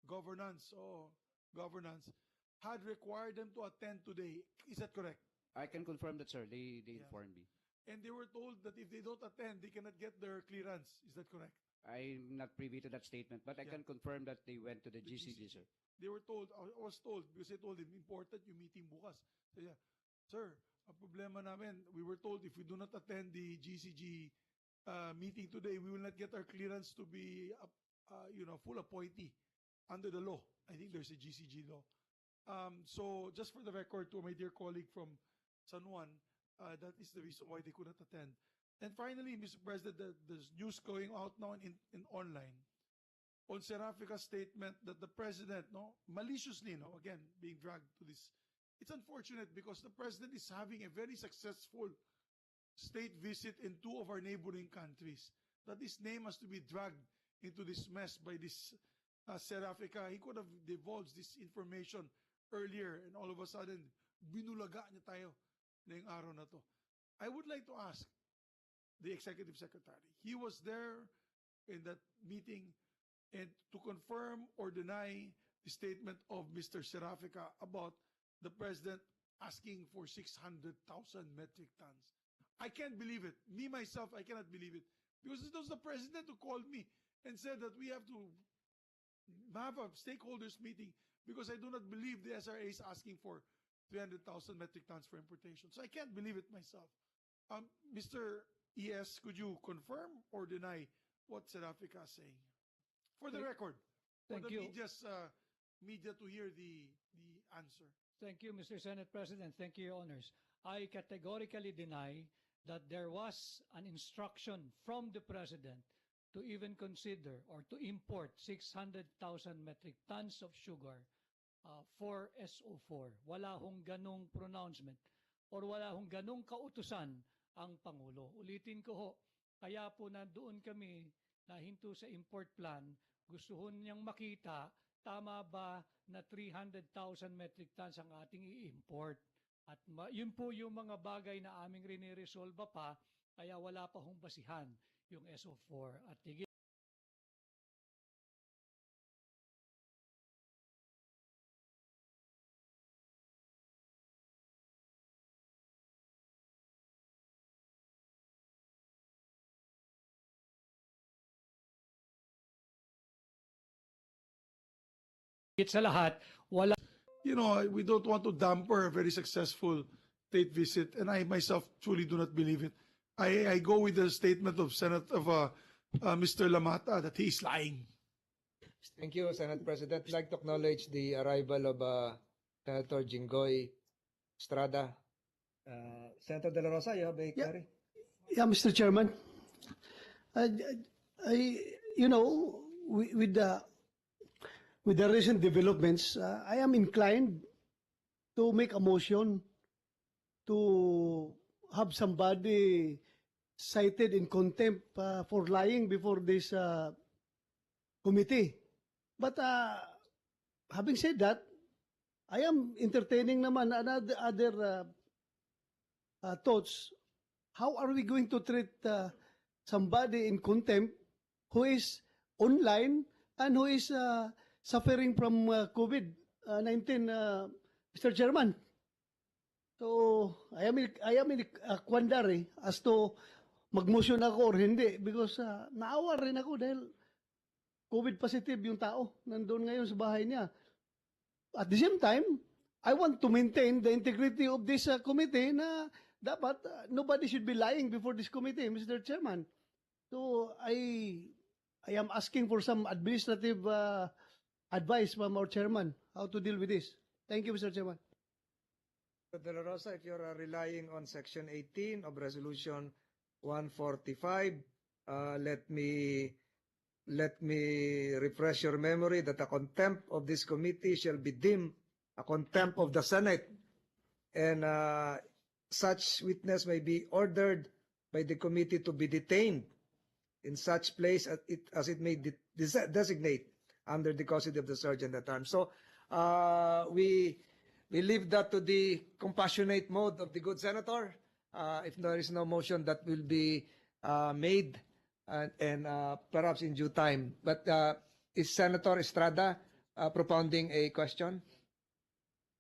governance had required them to attend today. Is that correct? I can confirm that, sir. They Yeah. informed me. And they were told that if they don't attend, they cannot get their clearance. Is that correct? I'm not privy to that statement, but I Yeah. can confirm that they went to the The GCG, sir. They were told, I was told, because I told him, important yung meeting bukas. So yeah, sir, ang problema namin, we were told if we do not attend the GCG meeting today, we will not get our clearance to be, full appointee under the law. I think there's a GCG law. So just for the record, to my dear colleague from San Juan, that is the reason why they could not attend. And finally, Mr. President, there's news going out now in online on Serafica's statement that the president, maliciously, again, being dragged to this. It's unfortunate because the president is having a very successful state visit in two of our neighboring countries. That his name has to be dragged into this mess by this Serafica. He could have divulged this information earlier and all of a sudden, binulaga niya tayo ngayong araw na to. I would like to ask the executive secretary. He was there in that meeting and to confirm or deny the statement of Mr. Serafica about the president asking for 600,000 metric tons. I can't believe it. Me, myself, I cannot believe it. Because it was the president who called me and said that we have to have a stakeholders meeting because I do not believe the SRA is asking for 300,000 metric tons for importation. So I can't believe it myself. Mr. ES, could you confirm or deny what Serafica is saying? For the record, for the media to hear the answer. Thank you, Mr. Senate President. Thank you, Your Honors. I categorically deny that there was an instruction from the President to even consider or to import 600,000 metric tons of sugar for SO4. Wala hong ganong pronouncement or wala hong ganong kautusan ang Pangulo. Ulitin ko ho, kaya po nandoon kami nahinto sa import plan, gusto ho niyang makita tama ba na 300,000 metric tons ang ating i-import. At yun po yung mga bagay na aming riniresolba pa, kaya wala pa hong basihan yung SO4. At higit sa lahat, wala. We don't want to damper a very successful state visit, and I myself truly do not believe it. I go with the statement of Mr. Lamata that he is lying. Thank you, Senate President. I'd like to acknowledge the arrival of Senator Jinggoy Estrada. Senator De La Rosa, you have a query? Yeah, Mr. Chairman. With the recent developments, I am inclined to make a motion to have somebody cited in contempt for lying before this committee. But having said that, I am entertaining naman other thoughts. How are we going to treat somebody in contempt who is online and who is suffering from COVID-19, Mr. Chairman? So, I am in a quandary as to mag-motion ako or hindi because naawa rin ako dahil COVID positive yung tao nandun ngayon sa bahay niya. At the same time, I want to maintain the integrity of this committee na dapat nobody should be lying before this committee, Mr. Chairman. So, I am asking for some administrative advice from our chairman how to deal with this. Thank you, Mr. Chairman. De La Rosa, if you're relying on Section 18 of Resolution 145, let me refresh your memory that a contempt of this committee shall be deemed a contempt of the Senate, and such witness may be ordered by the committee to be detained in such place as it may designate under the custody of the sergeant at arms. So we leave that to the compassionate mode of the good senator. If there is no motion, that will be made and perhaps in due time. But is Senator Estrada propounding a question?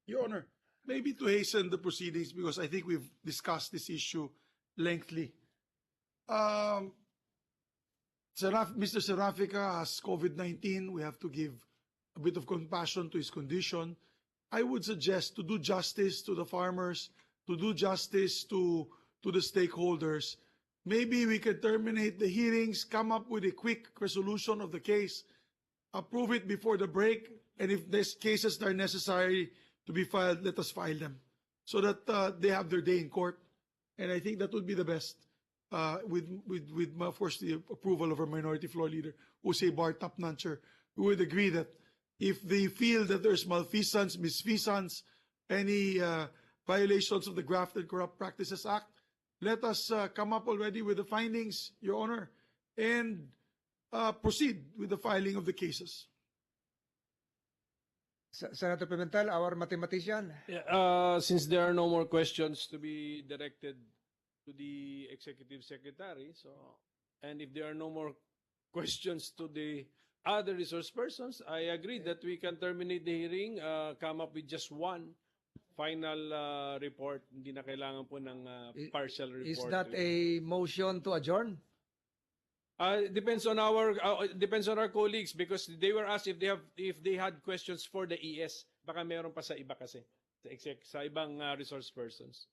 Your Honor, maybe to hasten the proceedings, because I think we've discussed this issue lengthily. Mr. Serafica has COVID-19. We have to give a bit of compassion to his condition. I would suggest to do justice to the farmers, to do justice to the stakeholders. Maybe we could terminate the hearings, come up with a quick resolution of the case, approve it before the break, and if there's cases that are necessary to be filed, let us file them so that they have their day in court. And I think that would be the best, with of course, the approval of our minority floor leader, Jose Bar Tapnancher. We would agree that if they feel that there's malfeasance, misfeasance, any violations of the Graft and Corrupt Practices Act, let us come up already with the findings, Your Honor, and proceed with the filing of the cases. Senator Pimentel, our mathematician. Yeah, since there are no more questions to be directed to the Executive Secretary, and if there are no more questions to the other resource persons, I agree that we can terminate the hearing, come up with just one final report. Hindi na kailangan po ng partial report. Is that a motion to adjourn? Depends on our colleagues, because they were asked if they had questions for the ES. Baka meron pa sa iba kasi, sa ibang resource persons.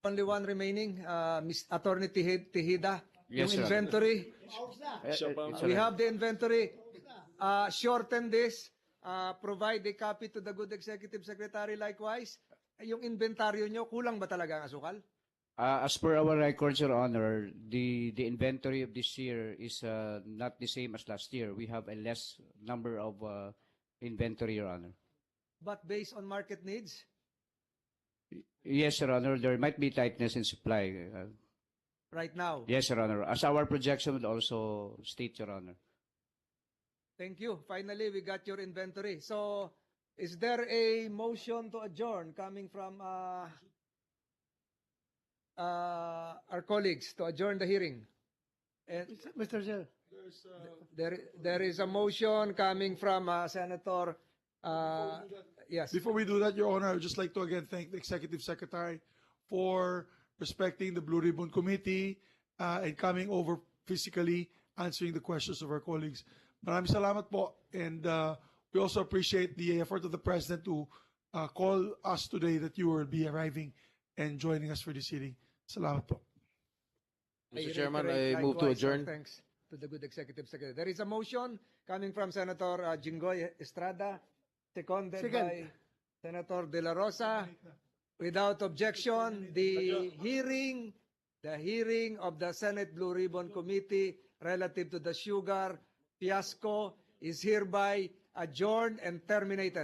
Only one remaining, Miss Attorney Tejeda. Yes, yung sir. inventory. We have the inventory. Shorten this. Provide a copy to the good Executive Secretary likewise. Yung inventaryo nyo, kulang ba talaga ang asukal? As per our records, Your Honor, the inventory of this year is not the same as last year. We have a less number of inventory, Your Honor. But based on market needs? Yes, Your Honor, there might be tightness in supply. Right now? Yes, Your Honor. As our projection would also state, Your Honor. Thank you. Finally, we got your inventory. So, is there a motion to adjourn coming from our colleagues to adjourn the hearing? And Mr. Chair. there is a motion coming from Senator. Yes. Before we do that, Your Honor, I would just like to again thank the Executive Secretary for respecting the Blue Ribbon Committee and coming over physically, answering the questions of our colleagues. Maraming salamat po. And we also appreciate the effort of the President to call us today that you will be arriving and joining us for this hearing. Salamat po. Mr. Chairman, reiterate I move to likewise our adjourn. Thanks to the good Executive Secretary. There is a motion coming from Senator Jinggoy Estrada, seconded by Senator De La Rosa. Without objection, the hearing of the Senate Blue Ribbon Committee relative to the sugar fiasco is hereby adjourned and terminated.